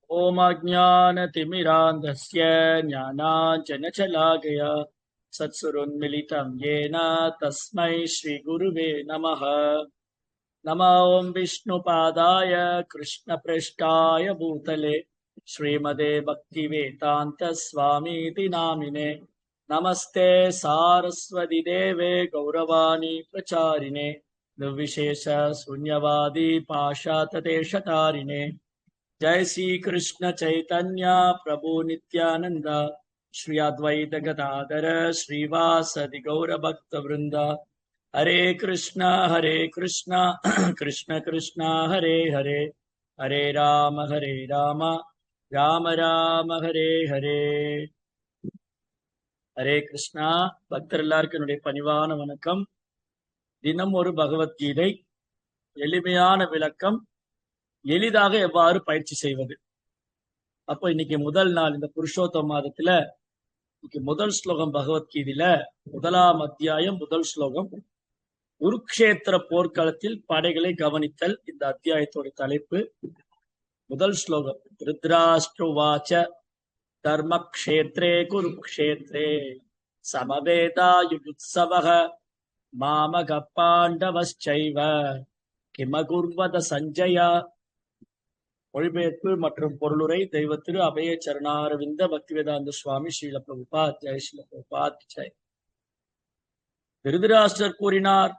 ॐ अज्ञानतिमिरान्धस्य ज्ञानाञ्जनशलाकया सत्सुरोन्मिलितं येन तस्मै श्रीगुरुवे नमः। नमो ॐ विष्णुपादाय कृष्णप्रेष्ठाय भूतले श्रीमते भक्तिवेदान्तस्वामीति नामिने। नमस्ते सारस्वती देवे गौरवाणी प्रचारिणे निर्विशेष शून्यवादी पाशातदेशतारिणे। जय श्री कृष्ण चैतन्य प्रभु नित्यानंद श्री अद्वैत गदाधर श्रीवासदि गौर भक्त वृंद। हरे कृष्णा कृष्ण कृष्णा हरे हरे, हरे राम राम राम हरे हरे। ஹரே கிருஷ்ணா. பக்தர் எல்லாருக்கும் என்னுடைய பணிவான வணக்கம். தினம் ஒரு பகவத்கீதை, எளிமையான விளக்கம், எளிதாக எவ்வாறு பயிற்சி செய்வது. அப்போ இன்னைக்கு முதல் நாள் இந்த புருஷோத்தம மாதத்துல இன்னைக்கு முதல் ஸ்லோகம் பகவத்கீதையில முதலாம் அத்தியாயம் முதல் ஸ்லோகம், குருக்ஷேத்திர போர்க்களத்தில் படைகளை கவனித்தல். இந்த அத்தியாயத்தோட தலைப்பு. முதல் ஸ்லோகம், திருத்ராஷ்டிரவாச்ச தர்மக்ஷேத்ரே குருக்ஷேத்ரே சமவேதாயுத்சவஹ மாமக பாண்டவஸ்சைவ கிமகுர்வத சஞ்சயா. மொழிபெயர்ப்பு மற்றும் பொருளுரை தெய்வ திரு அபய சரணாரவிந்த பக்திவேதாந்த சுவாமி ஸ்ரீல பிரபுபாத். ஜெய் ஸ்ரீல பிரபுபாத் ஜெய். திருதராஷ்டிரர் கூறினார்,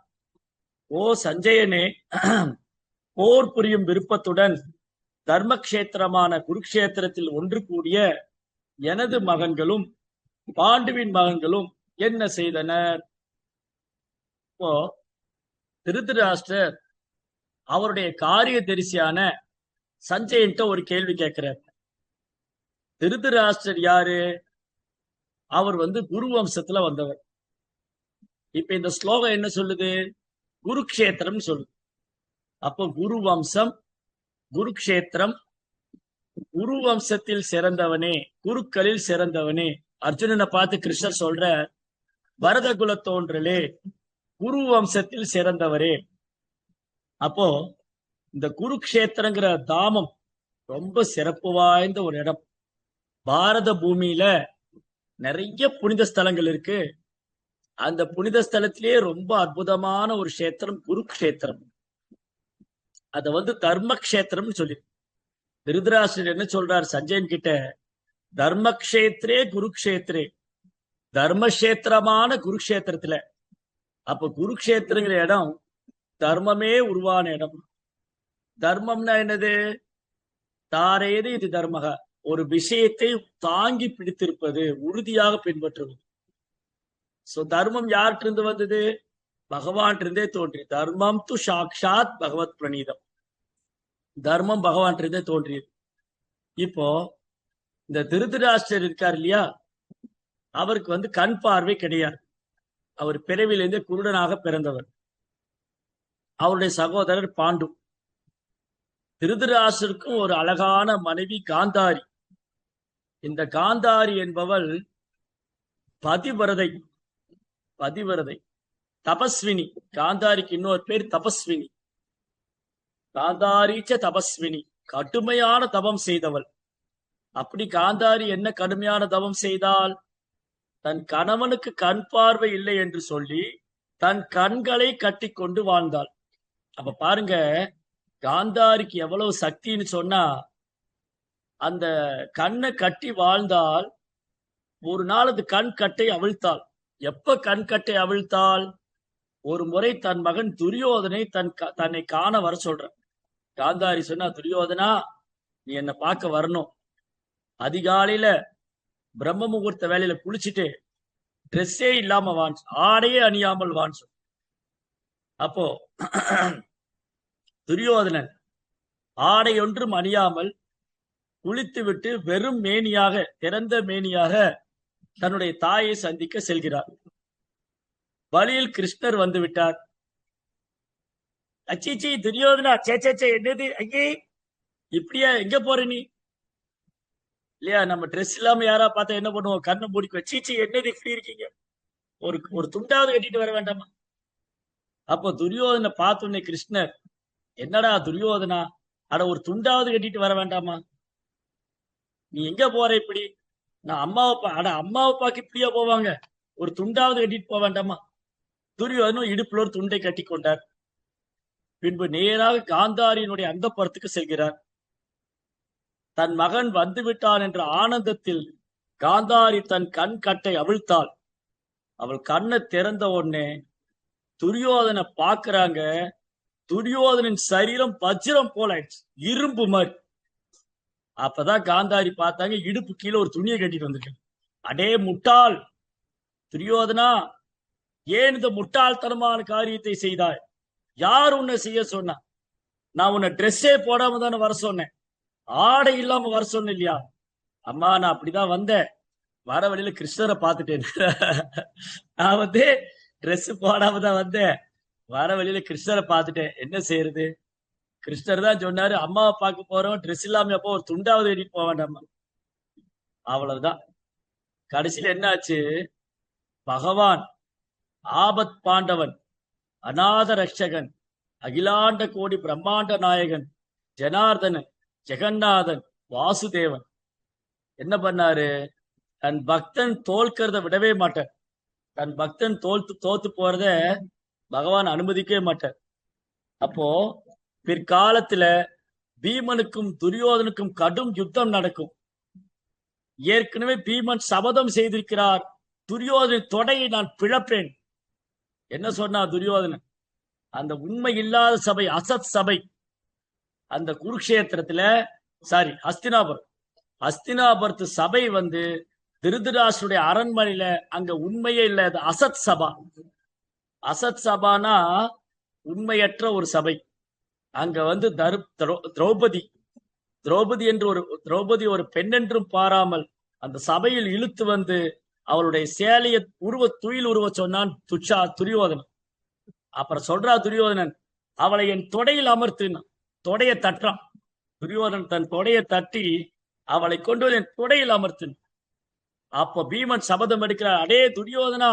ஓ சஞ்சயனே, போர் புரியும் விருப்பத்துடன் தர்மக்ஷேத்திரமான குருக்ஷேத்திரத்தில் ஒன்று கூடிய எனது மகன்களும் பாண்டுவின் மகன்களும் என்ன செய்தனர்? இப்போ திருதராஷ்டிரர் அவருடைய காரிய தரிசியான சஞ்சயன்ட்ட ஒரு கேள்வி கேட்கிறார். திருதராஷ்டிரர் யாரு? அவர் குரு வம்சத்துல வந்தவர். இப்ப இந்த ஸ்லோகம் என்ன சொல்லுது? குருக்ஷேத்திரம் சொல்லுது. அப்போ குரு வம்சம், குருக்ஷேத்திரம், குரு வம்சத்தில் சிறந்தவனே, குருக்களில் சிறந்தவனே. அர்ஜுனனை பார்த்து கிருஷ்ணர் சொல்ற, பரத குல தோன்றலே, குரு வம்சத்தில் சிறந்தவரே. அப்போ இந்த குருக்ஷேத்திரங்கிற தாமம் ரொம்ப சிறப்பு வாய்ந்த ஒரு இடம். பாரத பூமியில நிறைய புனித ஸ்தலங்கள் இருக்கு. அந்த புனித ஸ்தலத்திலேயே ரொம்ப அற்புதமான ஒரு கஷேத்திரம் குருக்ஷேத்திரம். அத தர்மக்ஷேத்திரம் சொல்லி திருதராஷ்டிரர் என்ன சொல்றார் சஞ்சயன் கிட்ட? தர்மக்ஷேத்ரே குருக்ஷேத்ரே, தர்மக்ஷேத்திரமான குருக்ஷேத்திரத்துல. அப்ப குருக்ஷேத்திரங்கிற இடம் தர்மமே உருவான இடம். தர்மம்னா என்னது? தாரேது இது தர்மக, ஒரு விஷயத்தை தாங்கி பிடித்திருப்பது, உறுதியாக பின்பற்றுவது. சோ தர்மம் யார்கிட்ட வந்தது? பகவான் இருந்தே தோன்றி. தர்மம் து சாக்ஷாத் பகவத் பிரணீதம். தர்மம் பகவான் இருந்தே தோன்றியது. இப்போ இந்த திருதராஷ்டிரர் இருக்கார் இல்லையா, அவருக்கு கண் பார்வை கிடையாது. அவர் பிறவிலிருந்தே குருடனாக பிறந்தவர். அவருடைய சகோதரர் பாண்டு. திருதராஷ்டிரருக்கும் ஒரு அழகான மனைவி காந்தாரி. இந்த காந்தாரி என்பவள் பதிவிரதை, தபஸ்வினி. காந்தாரிக்கு இன்னொரு பேர் தபஸ்வினி. காந்தாரிச்ச தபஸ்வினி, கடுமையான தபம் செய்தவள். அப்படி காந்தாரி என்ன கடுமையான தபம் செய்தால்? தன் கணவனுக்கு கண் பார்வை இல்லை என்று சொல்லி தன் கண்களை கட்டி கொண்டு வாழ்ந்தாள். அப்ப பாருங்க, காந்தாரிக்கு எவ்வளவு சக்தின்னு சொன்னா, அந்த கண்ணை கட்டி வாழ்ந்தால் ஒரு நாள் அது கண் கட்டை அவிழ்த்தாள். எப்ப கண் கட்டை அவிழ்த்தாள்? ஒரு முறை தன் மகன் துரியோதனை தன்னை காண வர சொல்ற. காந்தாரி சொன்னா, துரியோதனா, நீ என்ன பார்க்க வரணும். அதிகாலையில பிரம்ம முகூர்த்த வேலையில குளிச்சுட்டு ட்ரெஸ்ஸே இல்லாம வான், ஆடையே அணியாமல் வான். அப்போ துரியோதனன் ஆடை ஒன்றும் அணியாமல் குளித்து விட்டு வெறும் மேனியாக, திறந்த மேனியாக தன்னுடைய தாயை சந்திக்க செல்கிறார். வழியில் கிருஷ்ணர் வந்து விட்டார். அச்சிச்சி துரியோதனா, சேச்சே என்னது அங்கே இப்படியா, எங்க போற நீ? இல்லையா, நம்ம ட்ரெஸ் இல்லாம யாரா பார்த்தா என்ன பண்ணுவோம்? கண்ணை மூடிக்குவோம். சீச்சி என்னது இப்படி இருக்கீங்க, ஒரு துண்டாவது கட்டிட்டு வர வேண்டாமா? அப்போ துரியோதனை பார்த்தோன்னே கிருஷ்ணர், என்னடா துரியோதனா, அட ஒரு துண்டாவது கட்டிட்டு வர வேண்டாமா? நீ எங்க போற இப்படி? நான் அம்மா அப்பாக்கு இப்படியா போவாங்க? ஒரு துண்டாவது கட்டிட்டு போக வேண்டாமா? துரியோதனும் இடுப்புல ஒரு துண்டை கட்டி கொண்டார். பின்பு நேராக காந்தாரியினுடைய அந்தப்புறத்துக்கு செல்கிறார். தன் மகன் வந்துவிட்டான் என்ற ஆனந்தத்தில் காந்தாரி தன் கண் கட்டை அவிழ்த்தாள். அவள் கண்ணை திறந்த உடனே துரியோதனை பாக்குறாங்க. துரியோதனின் சரீரம் வஜ்ரம் போல ஆயிடுச்சு, இரும்பு மாதிரி. அப்பதான் காந்தாரி பார்த்தாங்க, இடுப்பு கீழே ஒரு துணியை கட்டிட்டு வந்திருக்க. அடே முட்டாள் துரியோதனா, ஏன் இந்த முட்டாள்தனமான காரியத்தை செய்தாய்? யார் உன்னை செய்ய சொன்னா? நான் உன்னை ட்ரெஸ்ஸே போடாம தானே வர சொன்னேன், ஆடை இல்லாம வர சொன்னேன் இல்லையா? அம்மா நான் அப்படிதான் வந்தேன், வர வழியில கிருஷ்ணரை பார்த்துட்டேன். நான் வந்து ட்ரெஸ் போடாம தான் வந்தேன், வர வழியில கிருஷ்ணரை பார்த்துட்டேன், என்ன செய்யறது? கிருஷ்ணர் தான் சொன்னாரு, அம்மாவை பார்க்க போறோம், ட்ரெஸ் இல்லாம எப்போ ஒரு துண்டாவது எடிட்டு போக வேண்டாமா? அவ்வளவுதான். கடைசியில என்ன ஆச்சு? பகவான் ஆபத் பாண்டவன், அநாத ரட்சகன், அகிலாண்ட கோடி பிரம்மாண்ட நாயகன், ஜனார்தனன், ஜெகநாதன், வாசுதேவன் என்ன பண்ணாரு? தன் பக்தன் தோல்கிறத விடவே மாட்டார். தன் பக்தன் தோத்து போறத பகவான் அனுமதிக்கவே மாட்டார். அப்போ பிற்காலத்துல பீமனுக்கும் துரியோதனுக்கும் கடும் யுத்தம் நடக்கும். ஏற்கனவே பீமன் சபதம் செய்திருக்கிறார், துரியோதனின் தொடையை நான் பிளப்பேன். என்ன சொன்னா துரியோதனன்? அந்த உண்மை இல்லாத சபை, அசத் சபை, அந்த குருக்ஷேத்திரத்துல அஸ்தினாபுரத்து சபை வந்து திருதராஷ்டிரனுடைய அரண்மனையில அங்க உண்மையே இல்ல, அசத் சபா. அசத் சபானா உண்மையற்ற ஒரு சபை. அங்க வந்து திரௌபதி என்று திரௌபதி ஒரு பெண் என்றும் பாராமல் அந்த சபையில் இழுத்து வந்து அவளுடைய சேலைய துயில் உருவ சொன்னான் துரியோதனன். அப்புறம் சொல்றா துரியோதனன், அவளை என் தொடையில் அமர்த்தினான். தொடைய தட்டான் துரியோதனன், தன் தொடையை தட்டி அவளை கொண்டு வந்து என் தொடையில் அமர்த்தினான். அப்ப பீமன் சபதம் எடுக்கிறார், அடே துரியோதனா,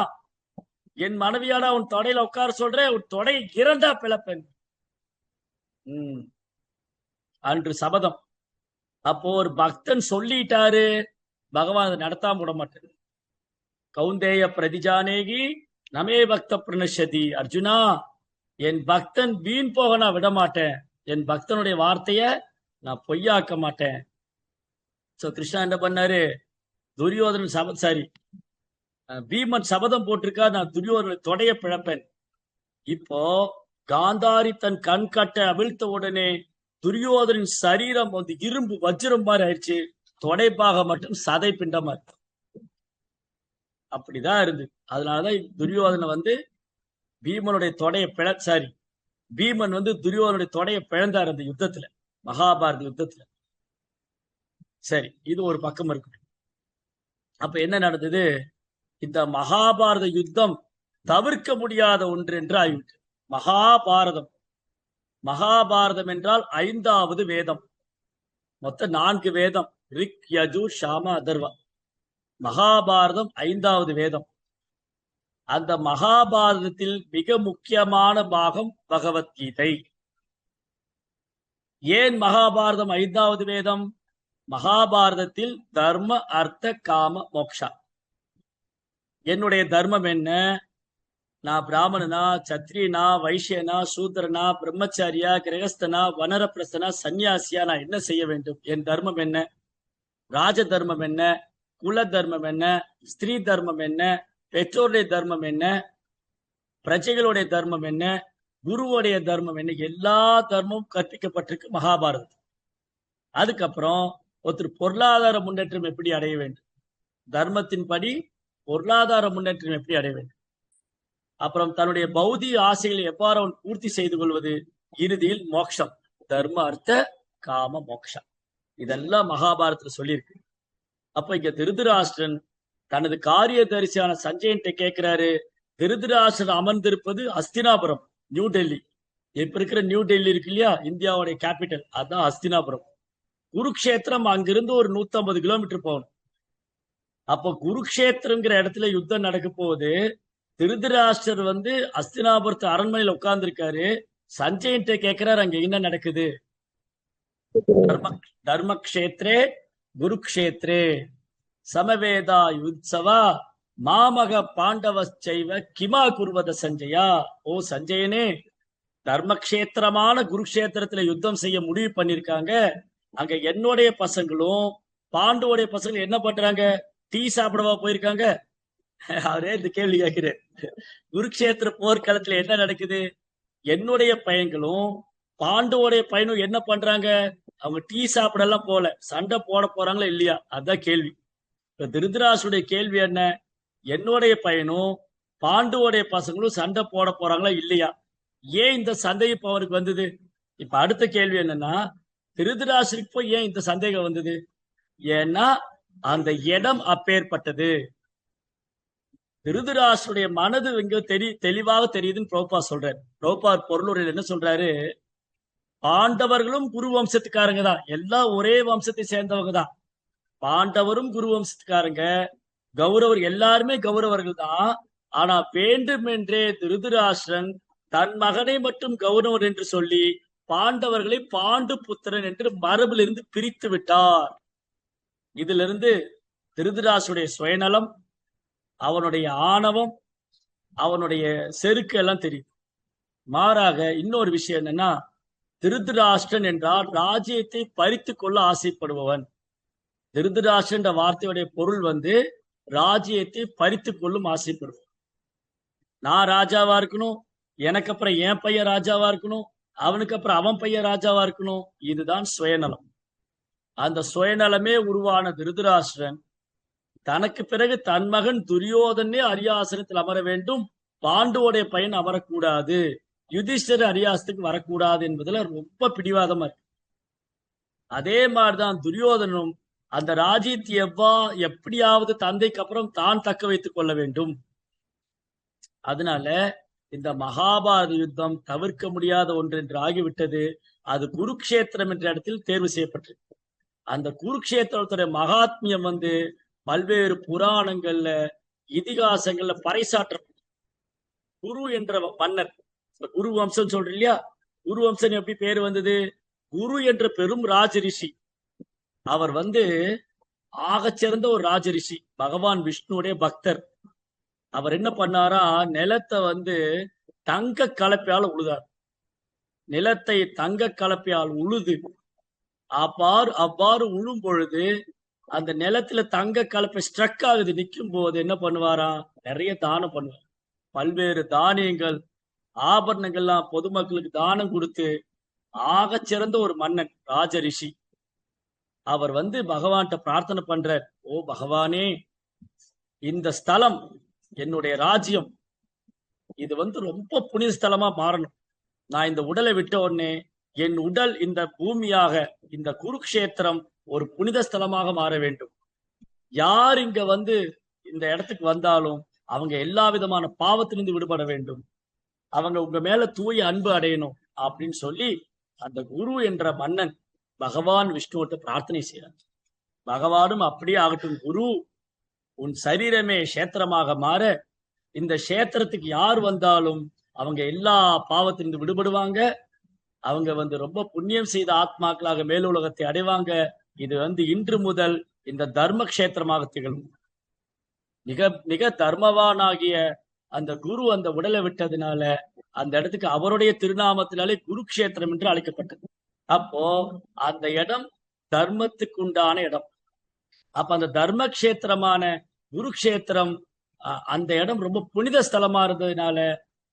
என் மனைவியாட உன் தொடையில உட்கார சொல்றேன், உன் தொடை இறந்தா பிளப்பேன். அன்று சபதம். அப்போ ஒரு பக்தன் சொல்லிட்டாரு, பகவான் அதை நடத்தாம விட மாட்டார். கௌந்தேய பிரதிஜானேகி நமே பக்த பிரணஷதி. அர்ஜுனா, என் பக்தன் வீண் போக நான் விட மாட்டேன், என் பக்தனுடைய வார்த்தைய நான் பொய்யாக்க மாட்டேன். சோ கிருஷ்ணா என்ன பண்ணாரு? துரியோதனன் பீமன் சபதம் போட்டிருக்கா, நான் துரியோதன தொடைய பிழப்பேன். இப்போ காந்தாரி தன் கண் கட்டை அவிழ்த்த உடனே துரியோதனின் சரீரம் வந்து இரும்பு வஜ்ரம் மாதிரி ஆயிடுச்சு, தொடைப்பாக மட்டும் சதை பிண்டமா இருக்கு. அப்படிதான் இருந்து. அதனாலதான் துரியோதனை வந்து பீமனுடைய பீமன் வந்து துரியோதனுடைய தொடைய பிழந்தார் அந்த யுத்தத்துல, மகாபாரத யுத்தத்துல. சரி, இது ஒரு பக்கம் இருக்கு. அப்ப என்ன நடந்தது? இந்த மகாபாரத யுத்தம் தவிர்க்க முடியாத ஒன்று என்று ஆகிவிட்டு. மகாபாரதம் என்றால் 5வது வேதம். மொத்தம் 4 வேதம், ரிக், யஜுர், சாம, அதர்வா. மகாபாரதம் 5வது வேதம். அந்த மகாபாரதத்தில் மிக முக்கியமான பாகம் பகவத்கீதை. ஏன் மகாபாரதம் 5வது வேதம்? மகாபாரதத்தில் தர்ம, அர்த்த, காம, மோக்ஷா. என்னுடைய தர்மம் என்ன? நான் பிராமணனா, சத்திரியனா, வைசியனா, சூத்திரனா, பிரம்மச்சாரியா, கிரகஸ்தனா, வனரப்பிரஸ்தனா, சன்னியாசியா, நான் என்ன செய்ய வேண்டும்? என் தர்மம் என்ன? ராஜ தர்மம் என்ன? குல தர்மம் என்ன? ஸ்திரீ தர்மம் என்ன? பெற்றோருடைய தர்மம் என்ன? பிரஜைகளுடைய தர்மம் என்ன? குருவுடைய தர்மம் என்ன? எல்லா தர்மமும் கற்பிக்கப்பட்டிருக்கு மகாபாரதம். அதுக்கப்புறம் ஒருத்தர் பொருளாதார முன்னேற்றம் எப்படி அடைய வேண்டும், தர்மத்தின்படி பொருளாதார முன்னேற்றம் எப்படி அடைய வேண்டும், அப்புறம் தன்னுடைய பௌதிக ஆசைகளை எவ்வாறு அவன் பூர்த்தி செய்து கொள்வது, இறுதியில் மோட்சம், தர்ம, அர்த்த, காம, மோக்ஷம். இதெல்லாம் மகாபாரதத்துல சொல்லியிருக்கு. அப்ப இங்க திருதராஷ்டிரன் தனது காரியதரிசியான சஞ்சயன்ட்ட கேட்கிறாரு, திருதராஷ்டிரன் அமர்ந்திருப்பது அஸ்தினாபுரம், நியூ டெல்லி. இப்ப இருக்கிற நியூ டெல்லி இருக்கு இல்லையா, இந்தியாவுடைய கேபிட்டல், அதுதான் அஸ்தினாபுரம். குருக்ஷேத்திரம் அங்கிருந்து ஒரு 150 கிலோமீட்டர் போகணும். அப்ப குருக்ஷேத்திரங்கிற இடத்துல யுத்தம் நடக்க போகுது. திருதராஷ்டிரர் வந்து அஸ்தினாபுரத்து அரண்மனையில உட்கார்ந்துருக்காரு. சஞ்சயன்ட்ட கேட்கிறார், அங்க என்ன நடக்குது? தர்மக்ஷேத்ரே குருக்ஷேத்ரே சமவேதா யுத்சவா மாமக பாண்டவச்சைவ கிமா குருவத சஞ்சயா. ஓ சஞ்சயனே, தர்மக்ஷேத்திரமான குருக்ஷேத்திரத்துல யுத்தம் செய்ய முடிவு பண்ணிருக்காங்க. அங்க என்னுடைய பசங்களும் பாண்டுவோடைய பசங்களும் என்ன பண்றாங்க? டீ சாப்பிடவா போயிருக்காங்க? அவரே இந்த கேள்வி கேட்கிறேன். குருக்ஷேத்திர போர்க்களத்துல என்ன நடக்குது? என்னுடைய பையன்களும் பாண்டுவோடைய பையனும் என்ன பண்றாங்க? அவங்க டீ சாப்பிடலாம் போல, சண்டை போட போறாங்களா இல்லையா? அதான் கேள்வி. இப்ப திருதராசுடைய கேள்வி என்ன? என்னுடைய பையனும் பாண்டுவோடைய பசங்களும் சண்டை போட போறாங்களா இல்லையா? ஏன் இந்த சந்தேகம் அவருக்கு வந்தது? இப்ப அடுத்த கேள்வி என்னன்னா, திருதராசருக்கு போய் ஏன் இந்த சந்தேகம் வந்தது? ஏன்னா அந்த இடம் அப்பேற்பட்டது. திருதராசுடைய மனது இங்க தெளிவாக தெரியுதுன்னு பிரபுபா சொல்றாரு. பிரபுபா பொருளுரையில் என்ன சொல்றாரு? பாண்டவர்களும் குரு வம்சத்துக்காரங்க தான், எல்லாம் ஒரே வம்சத்தை சேர்ந்தவங்க தான். பாண்டவரும் குரு வம்சத்துக்காரங்க, கௌரவர் எல்லாருமே கௌரவர்கள் தான். ஆனா வேண்டுமென்றே திருதராஷ்டிரன் தன் மகனை மட்டும் கௌரவர் என்று சொல்லி பாண்டவர்களை பாண்டு புத்திரன் என்று மரபிலிருந்து பிரித்து விட்டார். இதிலிருந்து திருதராசுடைய சுயநலம், அவனுடைய ஆணவம், அவனுடைய செருக்கு எல்லாம் தெரியும். மாறாக இன்னொரு விஷயம் என்னன்னா, திருதராஷ்டிரன் என்றால் ராஜ்யத்தை பறித்து கொள்ள ஆசைப்படுபவன். திருதராஷ்டிரன் என்ற வார்த்தையுடைய பொருள் ராஜ்யத்தை பறித்து கொள்ளும் ஆசைப்படுவோம். நான் ராஜாவா இருக்கணும், எனக்கு அப்புறம் என் பையன் ராஜாவா இருக்கணும், அவனுக்கு அப்புறம் அவன் பையன் ராஜாவா இருக்கணும். இதுதான் சுயநலம். அந்த சுயநலமே உருவான திருதராஷ்டிரன் தனக்கு பிறகு தன் மகன் துரியோதனே அரியாசனத்தில் அமர வேண்டும், பாண்டுவோடைய பையன் அமரக்கூடாது, யுதிஷ்டர் அரியாசத்துக்கு வரக்கூடாது என்பதுல ரொம்ப பிடிவாதமா இருக்கு. அதே மாதிரிதான் துரியோதனும் அந்த ராஜ்யத்தை எப்படியாவது தந்தைக்கு அப்புறம் தான் தக்க வைத்துக் கொள்ள வேண்டும். அதனால இந்த மகாபாரத யுத்தம் தவிர்க்க முடியாத ஒன்று என்று ஆகிவிட்டது. அது குருக்ஷேத்திரம் என்ற இடத்தில் தேர்வு செய்யப்பட்டது. அந்த குருக்ஷேத்திரத்துடைய மகாத்மியம் பல்வேறு புராணங்கள்ல இதிகாசங்கள்ல பறைசாற்றப்பட்டது. குரு என்ற மன்னர், குரு வம்சம் சொல்ற இல்லையா, குரு வம்சம் எப்படி பேர் வந்தது? குரு என்ற பெரும் ராஜரிஷி, அவர் ஆகச்சிறந்த ஒரு ராஜரிஷி, பகவான் விஷ்ணுடைய பக்தர். அவர் என்ன பண்ணாரா, நிலத்தை தங்க கலப்பையால் உழுதார். நிலத்தை தங்க கலப்பையால் உழுது அவ்வாறு உழும் பொழுது அந்த நிலத்துல தங்க கலப்பை ஸ்ட்ரக் ஆகுது. நிற்கும் போது என்ன பண்ணுவாரா, நிறைய தானம் பண்ணுவார். பல்வேறு தானியங்கள் ஆபரணங்கள்லாம் பொதுமக்களுக்கு தானம் கொடுத்து ஆகச்சிறந்த ஒரு மன்னன், ராஜரிஷி. அவர் பகவான்கிட்ட பிரார்த்தனை பண்றார். ஓ பகவானே, இந்த ஸ்தலம் என்னுடைய ராஜ்யம், இது ரொம்ப புனித ஸ்தலமா மாறணும். நான் இந்த உடலை விட்ட உடனே என் உடல் இந்த பூமியாக, இந்த குருக்ஷேத்திரம் ஒரு புனித ஸ்தலமாக மாற வேண்டும். யார் இங்க இந்த இடத்துக்கு வந்தாலும் அவங்க எல்லா விதமான பாவத்திலிருந்து விடுபட வேண்டும், அவங்க உங்க மேல தூய அன்பு அடையணும் அப்படின்னு சொல்லி அந்த குரு என்ற மன்னன் பகவான் விஷ்ணுவிட்ட பிரார்த்தனை செய்யறார். பகவானும் அப்படியே ஆகட்டும் குரு, உன் சரீரமே கஷேத்திரமாக மாற, இந்த கஷேத்திரத்துக்கு யார் வந்தாலும் அவங்க எல்லா பாவத்திலிருந்து விடுபடுவாங்க, அவங்க ரொம்ப புண்ணியம் செய்த ஆத்மாக்களாக மேலுலகத்தை அடைவாங்க. இது இன்று முதல் இந்த தர்ம கஷேத்திரமாக திகழும். மிக மிக தர்மவானாகிய அந்த குரு அந்த உடலை விட்டதுனால அந்த இடத்துக்கு அவருடைய திருநாமத்தினாலே குருக்ஷேத்திரம் என்று அழைக்கப்பட்டது. அப்போ அந்த இடம் தர்மத்துக்கு உண்டான இடம். அப்ப அந்த தர்ம கஷேத்திரமான குருக்ஷேத்திரம், அந்த இடம் ரொம்ப புனித ஸ்தலமா இருந்ததுனால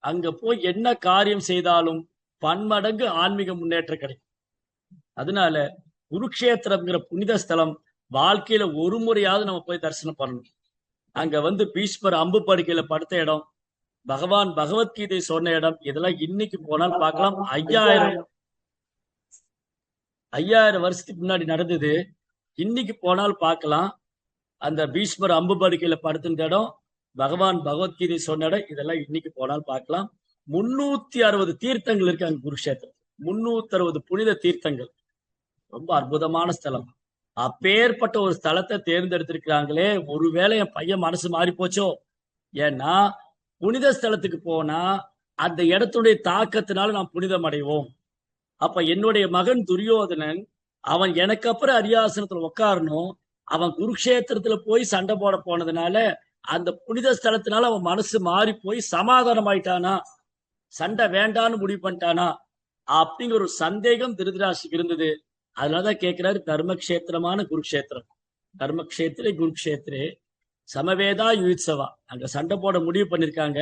அங்க போய் என்ன காரியம் செய்தாலும் பன்மடங்கு ஆன்மீக முன்னேற்றம் கிடைக்கும். அதனால குருக்ஷேத்திரம்ங்கிற புனித ஸ்தலம் வாழ்க்கையில ஒரு முறையாவது நம்ம போய் தரிசனம் பண்ணணும். அங்க பீஷ்மர் அம்பு படுக்கையில படுத்த இடம், பகவான் பகவத்கீதை சொன்ன இடம், இதெல்லாம் இன்னைக்கு போனால் பார்க்கலாம். 5000 வருஷத்துக்கு முன்னாடி நடந்தது. இன்னைக்கு போனால் பார்க்கலாம். அந்த பீஷ்மர் அம்பு படுக்கையில படுத்திருந்த இடம், பகவான் பகவத்கீதை சொன்ன இடம், இதெல்லாம் இன்னைக்கு போனால் பார்க்கலாம். 360 தீர்த்தங்கள் இருக்கு அங்க குருக்ஷேத்திரம். 360 புனித தீர்த்தங்கள். ரொம்ப அற்புதமான ஸ்தலம். அப்பேற்பட்ட ஒரு ஸ்தலத்தை தேர்ந்தெடுத்திருக்கிறாங்களே, ஒருவேளை என் பையன் மனசு மாறி போச்சோ. ஏன்னா புனித ஸ்தலத்துக்கு போனா அந்த இடத்துடைய தாக்கத்தினால நாம் புனிதம் அடைவோம். அப்ப என்னுடைய மகன் துரியோதனன் அவன் எனக்கு அப்புறம் அரியாசனத்துல உட்காரணும். அவன் குருக்ஷேத்திரத்துல போய் சண்டை போட போனதுனால அந்த புனித ஸ்தலத்தினால அவன் மனசு மாறி போய் சமாதானம் ஆயிட்டானா, சண்டை வேண்டான்னு முடிவு பண்ணிட்டானா அப்படிங்கிற ஒரு சந்தேகம் திருதராஷ்டிரனுக்கு இருந்தது. அதனாலதான் கேட்கிறாரு, தர்மக்ஷேத்திரமான குருக்ஷேத்திரம், தர்மக்ஷேத்திரே குருக்ஷேத்திரே சமவேதா யுத்சவா, அங்க சண்டை போட முடிவு பண்ணிருக்காங்க.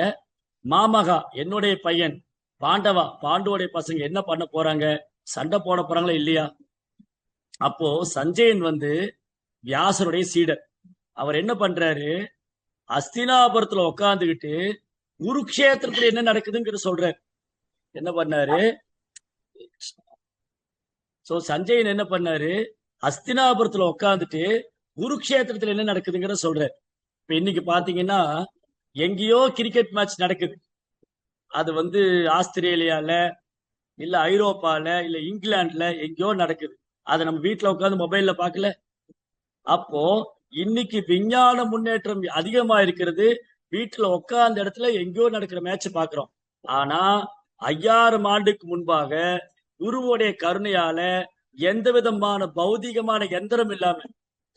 மாமகா என்னுடைய பையன், பாண்டவா பாண்டுவோடைய பசங்க என்ன பண்ண போறாங்க, சண்டை போட போறாங்களா இல்லையா? அப்போ சஞ்சயன் வியாசருடைய சீடர். அவர் என்ன பண்றாரு, அஸ்தினாபுரத்துல உட்காந்துக்கிட்டு குருக்ஷேத்திரத்துல என்ன நடக்குதுங்கிற சொல்றாரு. என்ன பண்ணாரு, சோ சஞ்சயன் என்ன பண்ணாரு, அஸ்தினாபுரத்துல உட்காந்துட்டு குருக்ஷேத்திரத்துல என்ன நடக்குதுங்கிற சொல்றாரு. இப்ப இன்னைக்கு பாத்தீங்கன்னா எங்கேயோ கிரிக்கெட் மேட்ச் நடக்குது. அது ஆஸ்திரேலியால இல்ல ஐரோப்பால இல்ல இங்கிலாந்துல எங்கேயோ நடக்குது. அதை நம்ம வீட்டுல உட்காந்து மொபைல்ல பாக்கல. அப்போ இன்னைக்கு விஞ்ஞான முன்னேற்றம் அதிகமா இருக்கிறது, வீட்டுல உட்கார்ந்த இடத்துல எங்கேயோ நடக்கிற மேட்ச் பாக்குறோம். ஆனா 5000 ஆண்டுக்கு முன்பாக குருவுடைய கருணையால எந்த விதமான பௌதிகமான எந்திரம் இல்லாம,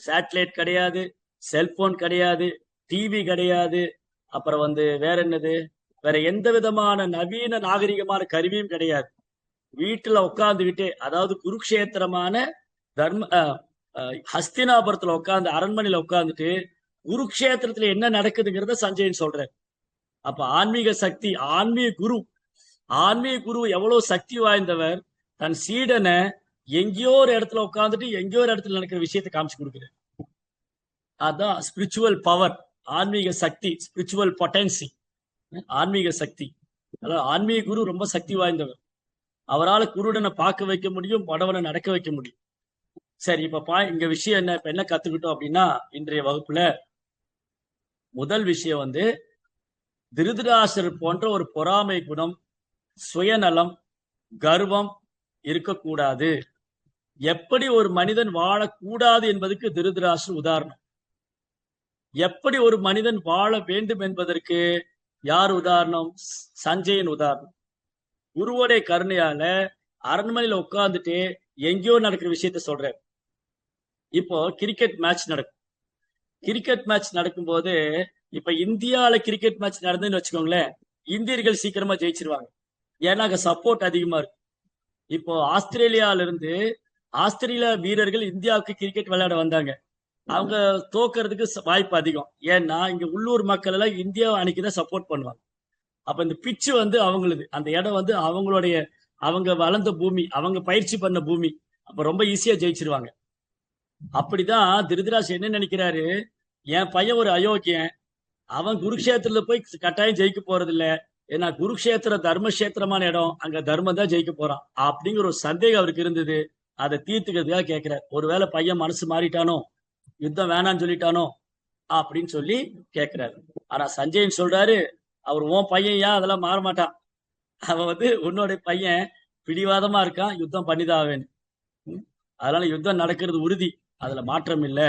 சேட்டலைட் கிடையாது, செல்போன் கிடையாது, டிவி கிடையாது, அப்புறம் வேற என்னது, வேற எந்த விதமான நவீன நாகரிகமான கருவியும் கிடையாது. வீட்டுல உட்கார்ந்துகிட்டே, அதாவது குருக்ஷேத்திரமான ஹஸ்தினாபுரத்துல உட்கார்ந்து அரண்மனையில உட்கார்ந்துட்டு குருக்ஷேத்திரத்துல என்ன நடக்குதுங்கிறத சஞ்சயன் சொல்றாரு. அப்ப ஆன்மீக சக்தி, ஆன்மீக குரு எவ்வளவு சக்தி வாய்ந்தவர், தன் சீடனை எங்கேயோ ஒரு இடத்துல உட்கார்ந்துட்டு எங்கேயோ ஒரு இடத்துல நடக்கிற விஷயத்தை காமிச்சு கொடுக்குறாரு. அதான் ஸ்பிரிச்சுவல் பவர், ஆன்மீக சக்தி, ஸ்பிரிச்சுவல் பொட்டன்சி, ஆன்மீக சக்தி. அதாவது ஆன்மீக குரு ரொம்ப சக்தி வாய்ந்தவர். அவரால் குருடனை பார்க்க வைக்க முடியும், படவனை நடக்க வைக்க முடியும். சரி, இப்ப இங்க விஷயம் என்ன, இப்ப என்ன கத்துக்கிட்டோம் அப்படின்னா, இன்றைய வகுப்புல முதல் விஷயம் திருதராஷ்டிரர் போன்ற ஒரு பொறாமை குணம், சுயநலம், கர்வம் இருக்கக்கூடாது. எப்படி ஒரு மனிதன் வாழக்கூடாது என்பதற்கு திருதராஷ்டிரர் உதாரணம். எப்படி ஒரு மனிதன் வாழ வேண்டும் என்பதற்கு யார் உதாரணம்? சஞ்சயன் உதாரணம். குருவோடைய கருணையால அரண்மனையில உட்கார்ந்துட்டு எங்கேயோ நடக்கிற விஷயத்த சொல்றாரு. இப்போ கிரிக்கெட் மேட்ச் நடக்கும். கிரிக்கெட் மேட்ச் நடக்கும்போது, இப்ப இந்தியாவில கிரிக்கெட் மேட்ச் நடந்துன்னு வச்சுக்கோங்களேன், இந்தியர்கள் சீக்கிரமா ஜெயிச்சிருவாங்க. ஏன்னா அங்க சப்போர்ட் அதிகமா இருக்கு. இப்போ ஆஸ்திரேலியா வீரர்கள் இந்தியாவுக்கு கிரிக்கெட் விளையாட வந்தாங்க. அவங்க தோக்கிறதுக்கு வாய்ப்பு அதிகம். ஏன்னா இங்க உள்ளூர் மக்கள் எல்லாம் இந்தியா அணிக்குதான் சப்போர்ட் பண்ணுவாங்க. அப்ப இந்த பிச்சு அவங்களுது, அந்த இடம் அவங்க வளர்ந்த பூமி, அவங்க பயிற்சி பண்ண பூமி. அப்ப ரொம்ப ஈஸியா ஜெயிச்சிருவாங்க. அப்படிதான் திருதராஷ்டிரர் என்ன நினைக்கிறாரு, என் பையன் ஒரு அயோக்கியன், அவன் குருக்ஷேத்திரத்துல போய் கட்டாயம் ஜெயிக்க போறது இல்ல, ஏன்னா குருக்ஷேத்திர தர்மக்ஷேத்திரமான இடம், அங்க தர்மம் தான் ஜெயிக்க போறான் அப்படிங்கிற ஒரு சந்தேகம் அவருக்கு இருந்தது. அதை தீர்த்துக்கிறதுக்காக கேட்கிறார். ஒருவேளை பையன் மனசு மாறிட்டானோ, யுத்தம் வேணான்னு சொல்லிட்டானோ அப்படின்னு சொல்லி கேட்கிறாரு. ஆனா சஞ்சயன் சொல்றாரு, அவர் உன் பையன் ஏன் அதெல்லாம் மாற மாட்டான், அவன் உன்னோட பையன் பிடிவாதமா இருக்கான், யுத்தம் பண்ணிதான் ஆவேன்னு. அதனால யுத்தம் நடக்கிறது உறுதி, அதுல மாற்றம் இல்ல.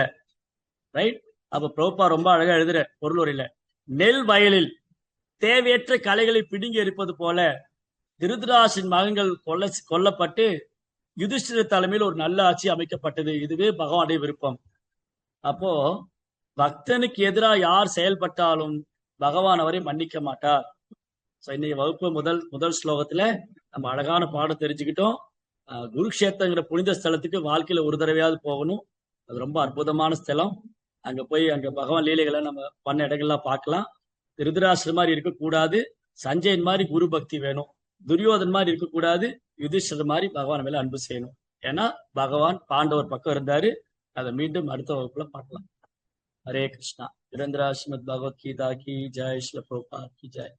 ரைட். அப்ப பிரபுப்பா ரொம்ப அழகா எழுதுற பொருளுரையில, நெல் வயலில் தேவையற்ற கலைகளை பிடுங்கி எரிப்பது போல திருதராஷ்டிரன் மகன்கள் கொல்லப்பட்டு யுதிஷ்டிர தலைமையில் ஒரு நல்ல ஆட்சி அமைக்கப்பட்டது. இதுவே பகவானுடைய விருப்பம். அப்போ பக்தனுக்கு எதிராக யார் செயல்பட்டாலும் பகவான் அவரை மன்னிக்க மாட்டார். இன்னைக்கு வகுப்பு முதல் ஸ்லோகத்துல நம்ம அழகான பாடம் தெரிஞ்சுக்கிட்டோம். குருக்ஷேத்திரங்கிற புனித ஸ்தலத்துக்கு வாழ்க்கையில ஒரு தடவையாவது போகணும். அது ரொம்ப அற்புதமான ஸ்தலம். அங்க போய் அங்க பகவான் லீலைகளை நம்ம பண்ண இடங்கள்லாம் பார்க்கலாம். திருதராஷ்டிரர் மாதிரி இருக்கக்கூடாது, சஞ்சயன் மாதிரி குரு பக்தி வேணும், துரியோதன் மாதிரி இருக்கக்கூடாது, யுதிஷ்டர் மாதிரி பகவான் மேல அன்பு செய்யணும். ஏன்னா பகவான் பாண்டவர் பக்கம் இருந்தாரு. அதை மீண்டும் அடுத்த வகுப்புல பார்க்கலாம். ஹரே கிருஷ்ணா. வீரேந்திரா ஸ்ரீமத் பகவத்கீதா கி ஜெய், ஸ்ரீல பிரபுபாத் கி ஜெய்.